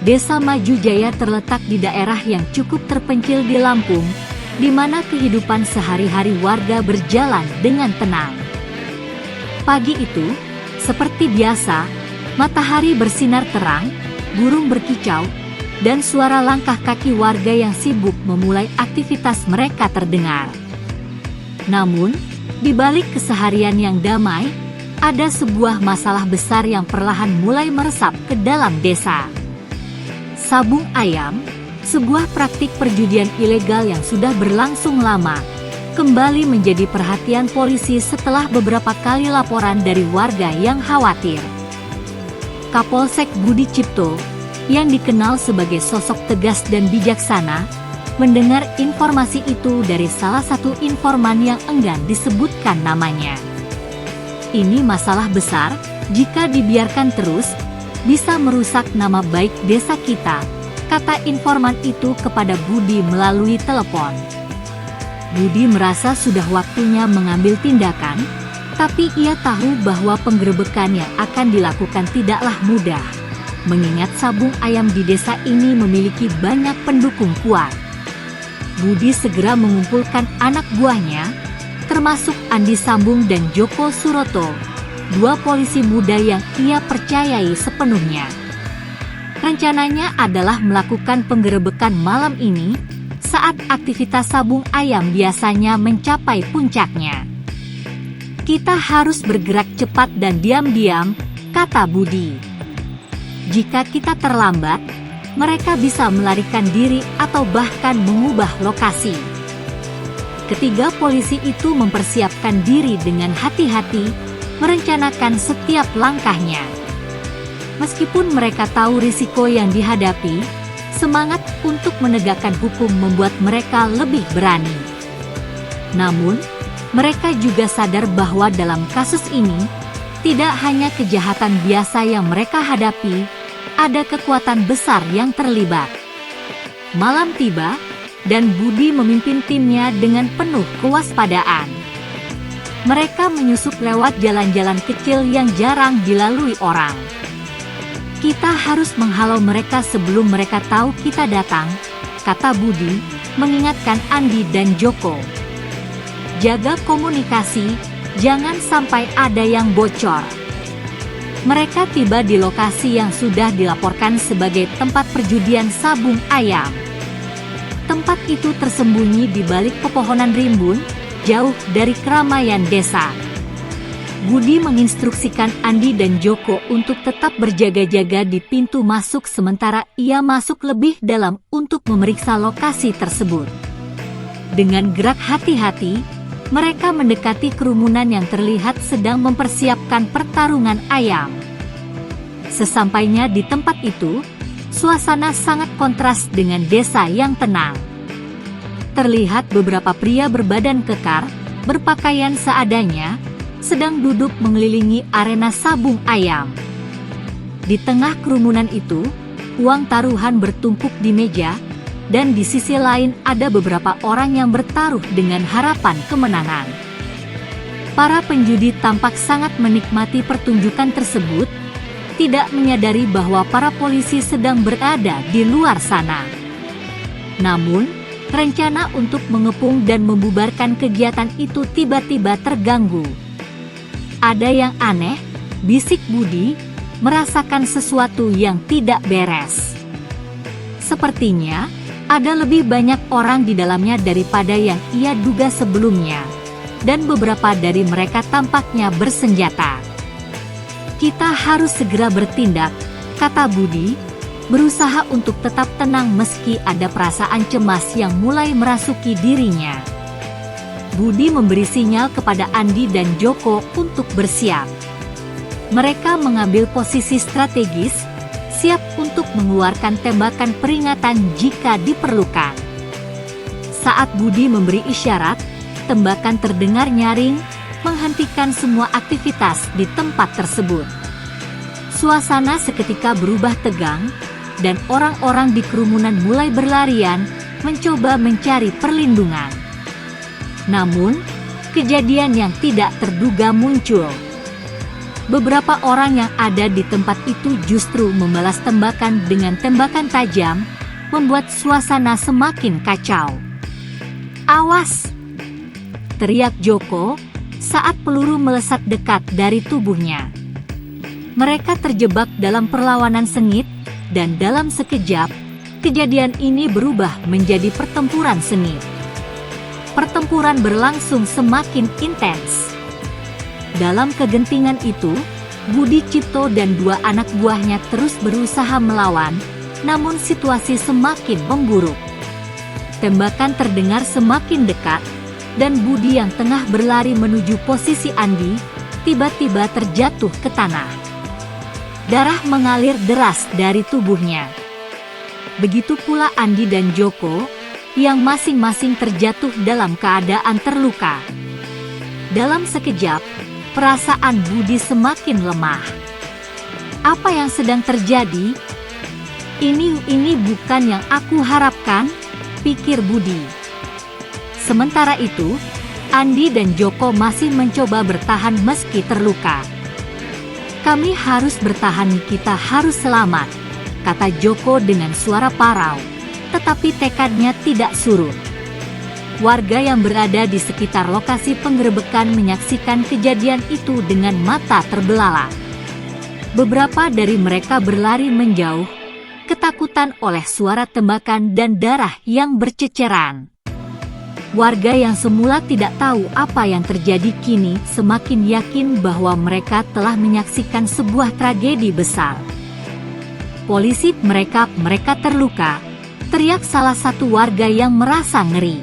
Desa Maju Jaya terletak di daerah yang cukup terpencil di Lampung, di mana kehidupan sehari-hari warga berjalan dengan tenang. Pagi itu, seperti biasa, matahari bersinar terang, burung berkicau, dan suara langkah kaki warga yang sibuk memulai aktivitas mereka terdengar. Namun, di balik keseharian yang damai, ada sebuah masalah besar yang perlahan mulai meresap ke dalam desa. Sabung ayam, sebuah praktik perjudian ilegal yang sudah berlangsung lama, kembali menjadi perhatian polisi setelah beberapa kali laporan dari warga yang khawatir. Kapolsek Budi Cipto, yang dikenal sebagai sosok tegas dan bijaksana, mendengar informasi itu dari salah satu informan yang enggan disebutkan namanya. Ini masalah besar, jika dibiarkan terus, bisa merusak nama baik desa kita, kata informan itu kepada Budi melalui telepon. Budi merasa sudah waktunya mengambil tindakan, tapi ia tahu bahwa penggerebekan yang akan dilakukan tidaklah mudah, mengingat sabung ayam di desa ini memiliki banyak pendukung kuat. Budi segera mengumpulkan anak buahnya, termasuk Andi Sambung dan Joko Suroto, dua polisi muda yang ia percayai sepenuhnya. Rencananya adalah melakukan penggerebekan malam ini, saat aktivitas sabung ayam biasanya mencapai puncaknya. Kita harus bergerak cepat dan diam-diam, kata Budi. Jika kita terlambat, mereka bisa melarikan diri atau bahkan mengubah lokasi. Ketiga polisi itu mempersiapkan diri dengan hati-hati, merencanakan setiap langkahnya. Meskipun mereka tahu risiko yang dihadapi, semangat untuk menegakkan hukum membuat mereka lebih berani. Namun, mereka juga sadar bahwa dalam kasus ini, tidak hanya kejahatan biasa yang mereka hadapi, ada kekuatan besar yang terlibat. Malam tiba, dan Budi memimpin timnya dengan penuh kewaspadaan. Mereka menyusup lewat jalan-jalan kecil yang jarang dilalui orang. Kita harus menghalau mereka sebelum mereka tahu kita datang, kata Budi, mengingatkan Andi dan Joko. Jaga komunikasi, jangan sampai ada yang bocor. Mereka tiba di lokasi yang sudah dilaporkan sebagai tempat perjudian sabung ayam. Tempat itu tersembunyi di balik pepohonan rimbun, jauh dari keramaian desa. Budi menginstruksikan Andi dan Joko untuk tetap berjaga-jaga di pintu masuk sementara ia masuk lebih dalam untuk memeriksa lokasi tersebut. Dengan gerak hati-hati, mereka mendekati kerumunan yang terlihat sedang mempersiapkan pertarungan ayam. Sesampainya di tempat itu, suasana sangat kontras dengan desa yang tenang. Terlihat beberapa pria berbadan kekar, berpakaian seadanya, sedang duduk mengelilingi arena sabung ayam. Di tengah kerumunan itu, uang taruhan bertumpuk di meja, dan di sisi lain ada beberapa orang yang bertaruh dengan harapan kemenangan. Para penjudi tampak sangat menikmati pertunjukan tersebut, tidak menyadari bahwa para polisi sedang berada di luar sana. Namun, rencana untuk mengepung dan membubarkan kegiatan itu tiba-tiba terganggu. Ada yang aneh, bisik Budi, merasakan sesuatu yang tidak beres. Sepertinya, ada lebih banyak orang di dalamnya daripada yang ia duga sebelumnya, dan beberapa dari mereka tampaknya bersenjata. Kita harus segera bertindak, kata Budi, berusaha untuk tetap tenang meski ada perasaan cemas yang mulai merasuki dirinya. Budi memberi sinyal kepada Andi dan Joko untuk bersiap. Mereka mengambil posisi strategis, siap untuk mengeluarkan tembakan peringatan jika diperlukan. Saat Budi memberi isyarat, tembakan terdengar nyaring, menghentikan semua aktivitas di tempat tersebut. Suasana seketika berubah tegang, dan orang-orang di kerumunan mulai berlarian, mencoba mencari perlindungan. Namun, kejadian yang tidak terduga muncul. Beberapa orang yang ada di tempat itu justru membalas tembakan dengan tembakan tajam, membuat suasana semakin kacau. "Awas!" teriak Joko saat peluru melesat dekat dari tubuhnya. Mereka terjebak dalam perlawanan sengit, dan dalam sekejap, kejadian ini berubah menjadi pertempuran sengit. Pertempuran berlangsung semakin intens. Dalam kegentingan itu, Budi Cipto dan 2 anak buahnya terus berusaha melawan, namun situasi semakin memburuk. Tembakan terdengar semakin dekat, dan Budi yang tengah berlari menuju posisi Andi, tiba-tiba terjatuh ke tanah. Darah mengalir deras dari tubuhnya. Begitu pula Andi dan Joko, yang masing-masing terjatuh dalam keadaan terluka. Dalam sekejap, perasaan Budi semakin lemah. Apa yang sedang terjadi? Ini bukan yang aku harapkan, pikir Budi. Sementara itu, Andi dan Joko masih mencoba bertahan meski terluka. "Kami harus bertahan, kita harus selamat," kata Joko dengan suara parau, tetapi tekadnya tidak surut. Warga yang berada di sekitar lokasi penggerebekan menyaksikan kejadian itu dengan mata terbelalak. Beberapa dari mereka berlari menjauh, ketakutan oleh suara tembakan dan darah yang berceceran. Warga yang semula tidak tahu apa yang terjadi kini semakin yakin bahwa mereka telah menyaksikan sebuah tragedi besar. "Polisi, mereka terluka," teriak salah satu warga yang merasa ngeri.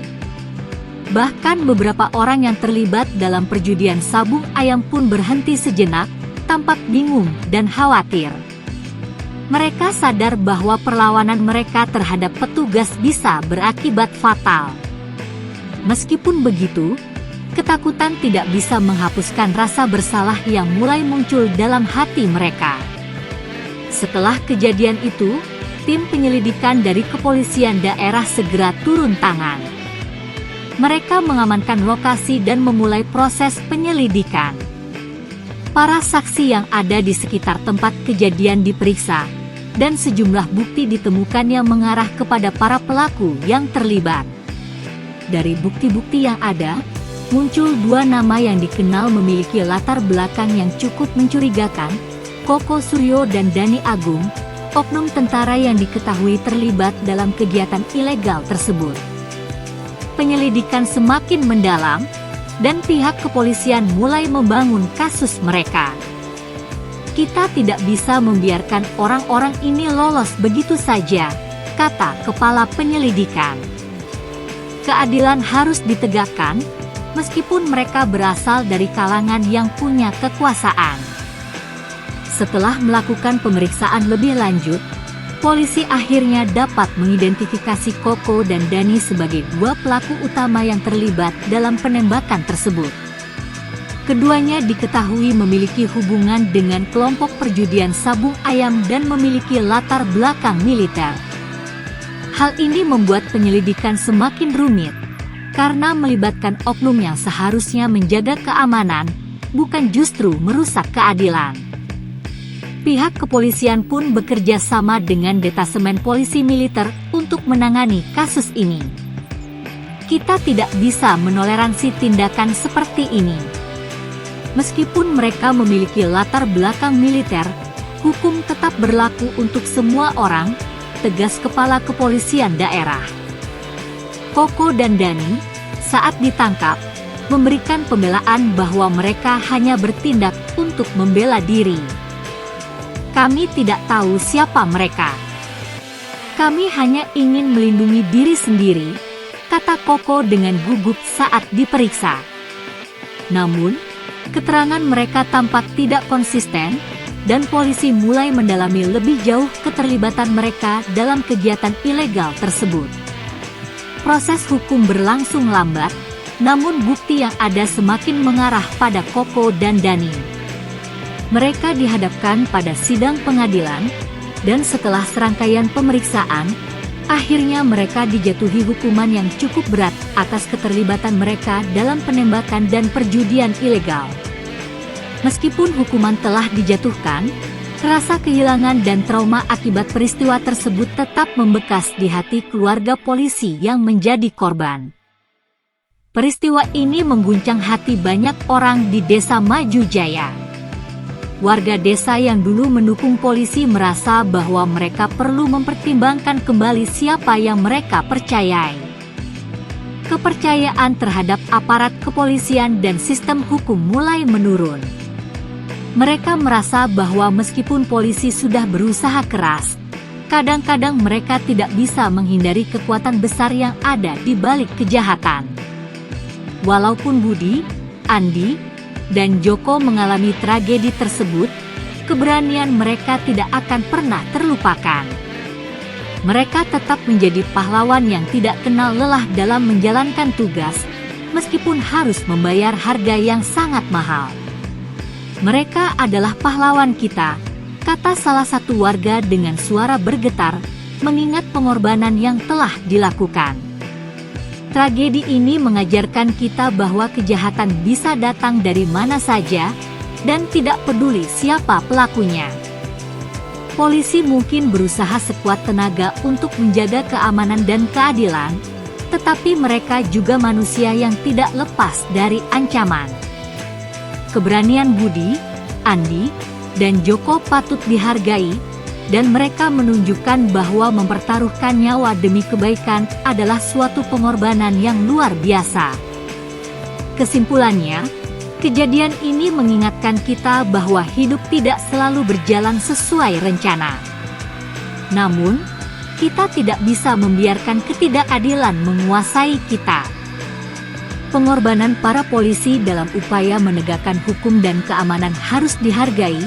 Bahkan beberapa orang yang terlibat dalam perjudian sabung ayam pun berhenti sejenak, tampak bingung dan khawatir. Mereka sadar bahwa perlawanan mereka terhadap petugas bisa berakibat fatal. Meskipun begitu, ketakutan tidak bisa menghapuskan rasa bersalah yang mulai muncul dalam hati mereka. Setelah kejadian itu, tim penyelidikan dari kepolisian daerah segera turun tangan. Mereka mengamankan lokasi dan memulai proses penyelidikan. Para saksi yang ada di sekitar tempat kejadian diperiksa, dan sejumlah bukti ditemukan yang mengarah kepada para pelaku yang terlibat. Dari bukti-bukti yang ada, muncul 2 nama yang dikenal memiliki latar belakang yang cukup mencurigakan, Koko Suryo dan Dani Agung, oknum tentara yang diketahui terlibat dalam kegiatan ilegal tersebut. Penyelidikan semakin mendalam, dan pihak kepolisian mulai membangun kasus mereka. "Kita tidak bisa membiarkan orang-orang ini lolos begitu saja," kata kepala penyelidikan. "Keadilan harus ditegakkan, meskipun mereka berasal dari kalangan yang punya kekuasaan." Setelah melakukan pemeriksaan lebih lanjut, polisi akhirnya dapat mengidentifikasi Koko dan Dani sebagai 2 pelaku utama yang terlibat dalam penembakan tersebut. Keduanya diketahui memiliki hubungan dengan kelompok perjudian sabung ayam dan memiliki latar belakang militer. Hal ini membuat penyelidikan semakin rumit, karena melibatkan oknum yang seharusnya menjaga keamanan, bukan justru merusak keadilan. Pihak kepolisian pun bekerja sama dengan detasemen polisi militer untuk menangani kasus ini. Kita tidak bisa menoleransi tindakan seperti ini. Meskipun mereka memiliki latar belakang militer, hukum tetap berlaku untuk semua orang, tegas kepala kepolisian daerah. Koko dan Dani, saat ditangkap, memberikan pembelaan bahwa mereka hanya bertindak untuk membela diri. "Kami tidak tahu siapa mereka. Kami hanya ingin melindungi diri sendiri," kata Koko dengan gugup saat diperiksa. Namun, keterangan mereka tampak tidak konsisten, dan polisi mulai mendalami lebih jauh keterlibatan mereka dalam kegiatan ilegal tersebut. Proses hukum berlangsung lambat, namun bukti yang ada semakin mengarah pada Koko dan Dani. Mereka dihadapkan pada sidang pengadilan, dan setelah serangkaian pemeriksaan, akhirnya mereka dijatuhi hukuman yang cukup berat atas keterlibatan mereka dalam penembakan dan perjudian ilegal. Meskipun hukuman telah dijatuhkan, rasa kehilangan dan trauma akibat peristiwa tersebut tetap membekas di hati keluarga polisi yang menjadi korban. Peristiwa ini mengguncang hati banyak orang di Desa Maju Jaya. Warga desa yang dulu mendukung polisi merasa bahwa mereka perlu mempertimbangkan kembali siapa yang mereka percayai. Kepercayaan terhadap aparat kepolisian dan sistem hukum mulai menurun. Mereka merasa bahwa meskipun polisi sudah berusaha keras, kadang-kadang mereka tidak bisa menghindari kekuatan besar yang ada di balik kejahatan. Walaupun Budi, Andi, dan Joko mengalami tragedi tersebut, keberanian mereka tidak akan pernah terlupakan. Mereka tetap menjadi pahlawan yang tidak kenal lelah dalam menjalankan tugas, meskipun harus membayar harga yang sangat mahal. "Mereka adalah pahlawan kita," kata salah satu warga dengan suara bergetar, mengingat pengorbanan yang telah dilakukan. Tragedi ini mengajarkan kita bahwa kejahatan bisa datang dari mana saja, dan tidak peduli siapa pelakunya. Polisi mungkin berusaha sekuat tenaga untuk menjaga keamanan dan keadilan, tetapi mereka juga manusia yang tidak lepas dari ancaman. Keberanian Budi, Andi, dan Joko patut dihargai, dan mereka menunjukkan bahwa mempertaruhkan nyawa demi kebaikan adalah suatu pengorbanan yang luar biasa. Kesimpulannya, kejadian ini mengingatkan kita bahwa hidup tidak selalu berjalan sesuai rencana. Namun, kita tidak bisa membiarkan ketidakadilan menguasai kita. Pengorbanan para polisi dalam upaya menegakkan hukum dan keamanan harus dihargai,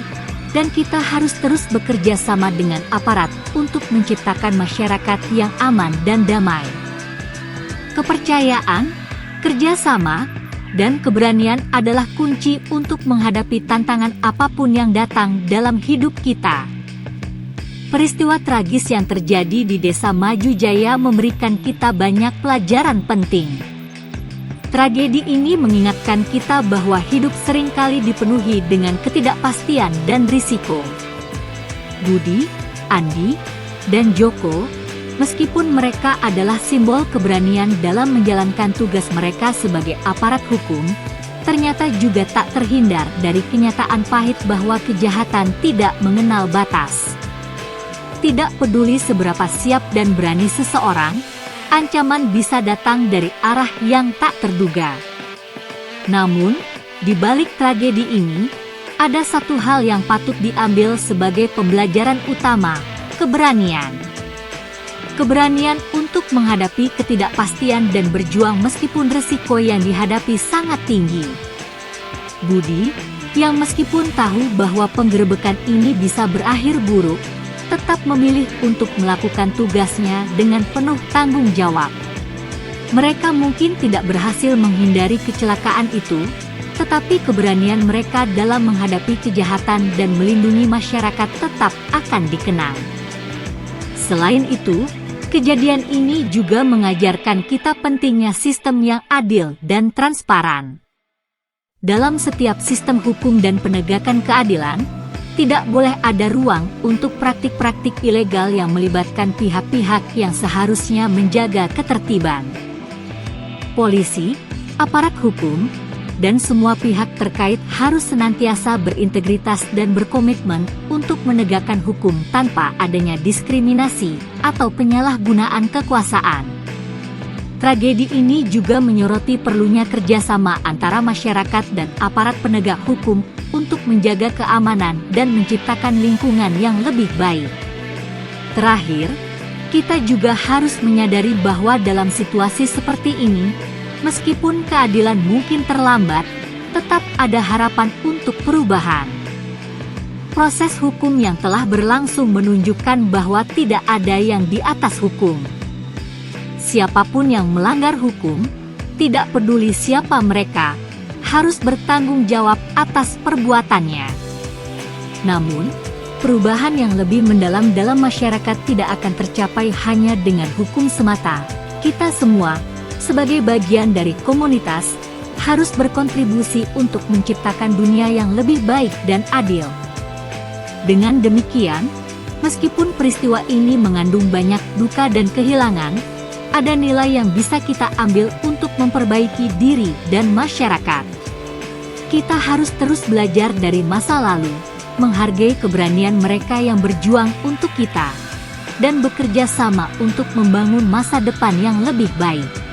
dan kita harus terus bekerja sama dengan aparat untuk menciptakan masyarakat yang aman dan damai. Kepercayaan, kerjasama, dan keberanian adalah kunci untuk menghadapi tantangan apapun yang datang dalam hidup kita. Peristiwa tragis yang terjadi di Desa Maju Jaya memberikan kita banyak pelajaran penting. Tragedi ini mengingatkan kita bahwa hidup seringkali dipenuhi dengan ketidakpastian dan risiko. Budi, Andi, dan Joko, meskipun mereka adalah simbol keberanian dalam menjalankan tugas mereka sebagai aparat hukum, ternyata juga tak terhindar dari kenyataan pahit bahwa kejahatan tidak mengenal batas. Tidak peduli seberapa siap dan berani seseorang, ancaman bisa datang dari arah yang tak terduga. Namun, di balik tragedi ini, ada satu hal yang patut diambil sebagai pembelajaran utama: keberanian. Keberanian untuk menghadapi ketidakpastian dan berjuang meskipun risiko yang dihadapi sangat tinggi. Budi, yang meskipun tahu bahwa penggerebekan ini bisa berakhir buruk, tetap memilih untuk melakukan tugasnya dengan penuh tanggung jawab. Mereka mungkin tidak berhasil menghindari kecelakaan itu, tetapi keberanian mereka dalam menghadapi kejahatan dan melindungi masyarakat tetap akan dikenang. Selain itu, kejadian ini juga mengajarkan kita pentingnya sistem yang adil dan transparan. Dalam setiap sistem hukum dan penegakan keadilan, tidak boleh ada ruang untuk praktik-praktik ilegal yang melibatkan pihak-pihak yang seharusnya menjaga ketertiban. Polisi, aparat hukum, dan semua pihak terkait harus senantiasa berintegritas dan berkomitmen untuk menegakkan hukum tanpa adanya diskriminasi atau penyalahgunaan kekuasaan. Tragedi ini juga menyoroti perlunya kerjasama antara masyarakat dan aparat penegak hukum untuk menjaga keamanan dan menciptakan lingkungan yang lebih baik. Terakhir, kita juga harus menyadari bahwa dalam situasi seperti ini, meskipun keadilan mungkin terlambat, tetap ada harapan untuk perubahan. Proses hukum yang telah berlangsung menunjukkan bahwa tidak ada yang di atas hukum. Siapapun yang melanggar hukum, tidak peduli siapa mereka, harus bertanggung jawab atas perbuatannya. Namun, perubahan yang lebih mendalam dalam masyarakat tidak akan tercapai hanya dengan hukum semata. Kita semua, sebagai bagian dari komunitas, harus berkontribusi untuk menciptakan dunia yang lebih baik dan adil. Dengan demikian, meskipun peristiwa ini mengandung banyak duka dan kehilangan, ada nilai yang bisa kita ambil untuk memperbaiki diri dan masyarakat. Kita harus terus belajar dari masa lalu, menghargai keberanian mereka yang berjuang untuk kita, dan bekerja sama untuk membangun masa depan yang lebih baik.